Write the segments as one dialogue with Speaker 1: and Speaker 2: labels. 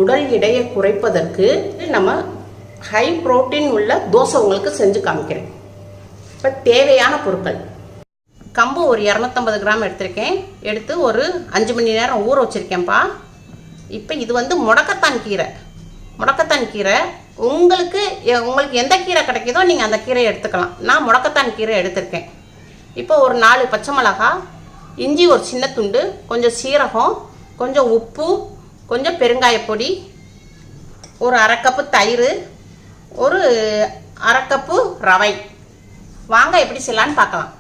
Speaker 1: உடல் எடையை குறைப்பதற்கு நம்ம ஹை புரோட்டீன் உள்ள தோசை உங்களுக்கு செஞ்சு காமிக்கிறேன். இப்போ தேவையான பொருட்கள்: கம்பு ஒரு 250 கிராம் எடுத்திருக்கேன். எடுத்து ஒரு 5 மணி நேரம் ஊற வச்சுருக்கேன்ப்பா. இப்போ இது வந்து முடக்கத்தான் கீரை. முடக்கத்தான் கீரை உங்களுக்கு எந்த கீரை கிடைக்குதோ நீங்கள் அந்த கீரையை எடுத்துக்கலாம். நான் முடக்கத்தான் கீரை எடுத்திருக்கேன். இப்போ ஒரு 4 பச்சை மிளகாய், இஞ்சி ஒரு சின்ன துண்டு, கொஞ்சம் சீரகம், கொஞ்சம் உப்பு, கொஞ்சம் பெருங்காயப்பொடி, ஒரு 1/2 கப்பு தயிர், ஒரு 1/2 கப்பு ரவை. வாங்க எப்படி செய்யலான்னு பார்க்கலாம்.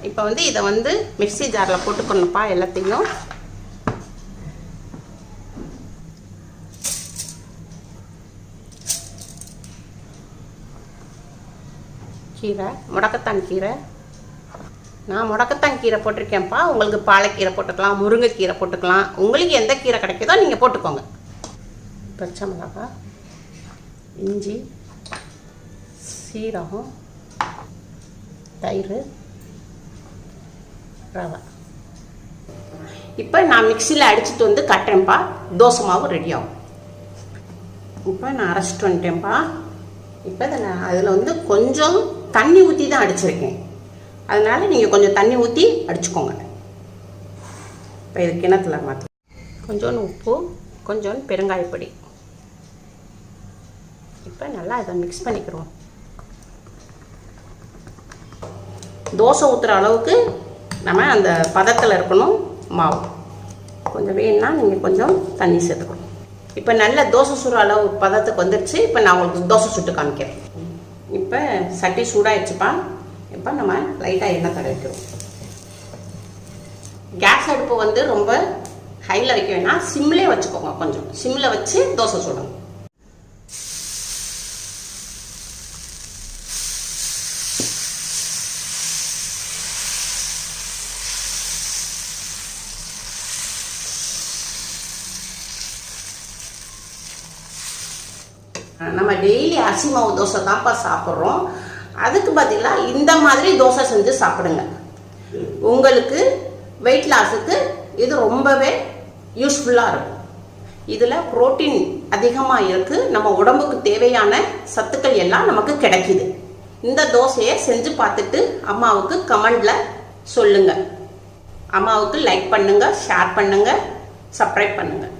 Speaker 1: இப்போ வந்து இதை வந்து மிக்ஸி ஜாரில் போட்டுக்கணும்ப்பா. எல்லாத்தையும் கீரை, முடக்கத்தான் கீரை. நான் முடக்கத்தான் கீரை போட்டிருக்கேன்ப்பா. உங்களுக்கு பாலக்கீரை போட்டுக்கலாம், முருங்கைக்கீரை போட்டுக்கலாம். உங்களுக்கு எந்த கீரை கிடைக்குதோ நீங்கள் போட்டுக்கோங்க. பச்சை மிளகாய், இஞ்சி, சீரகம், தயிர், ரவை. இப்போ நான் மிக்சியில் அடிச்சுட்டு வந்து கட்டுறேன்ப்பா. தோசை மாவு ரெடி ஆகும். இப்போ நான் அரைச்சிட்டு வந்துட்டேன்ப்பா. இப்போ நான் அதில் வந்து கொஞ்சம் தண்ணி ஊற்றி தான் அடிச்சிருக்கேன். அதனால் நீங்கள் கொஞ்சம் தண்ணி ஊற்றி அடிச்சுக்கோங்க. இப்போ இது கிணத்துல மாற்ற கொஞ்சோண்டு உப்பு, கொஞ்சோண்டு பெருங்காயப்பொடி. இப்போ நல்லா இதை மிக்ஸ் பண்ணிக்கிறோம். தோசை ஊற்றுற அளவுக்கு நம்ம அந்த பதத்தில் இருக்கணும் மாவு. கொஞ்சம் வேணும்னா நீங்கள் கொஞ்சம் தண்ணி சேர்த்துக்கணும். இப்போ நல்ல தோசை சுடுற அளவு பதத்துக்கு வந்துடுச்சு. இப்போ நான் உங்களுக்கு தோசை சுட்டு காமிக்கிறேன். இப்போ சட்டி சூடாகிடுச்சுப்பா. இப்போ நம்ம லைட்டாக எண்ணெய் தடவிக்கிறோம். கேஸ் அடுப்பு வந்து ரொம்ப ஹையில் வைக்க வேணாம், சிம்லேயே வச்சுக்கோங்க. கொஞ்சம் சிம்மில் வச்சு தோசை சுடுங்க. நம்ம டெய்லி அரிசி மாவு தோசை தான்ப்பா சாப்பிட்றோம். அதுக்கு பதிலாக இந்த மாதிரி தோசை செஞ்சு சாப்பிடுங்க. உங்களுக்கு வெயிட் லாஸுக்கு இது ரொம்பவே யூஸ்ஃபுல்லாக இருக்கும். இதில் புரோட்டீன் அதிகமாக இருக்குது. நம்ம உடம்புக்கு தேவையான சத்துக்கள் எல்லாம் நமக்கு கிடைக்கிது. இந்த தோசையை செஞ்சு பார்த்துட்டு அம்மாவுக்கு கமெண்டில் சொல்லுங்கள். அம்மாவுக்கு லைக் பண்ணுங்கள், ஷேர் பண்ணுங்கள், சப்ஸ்கிரைப் பண்ணுங்கள்.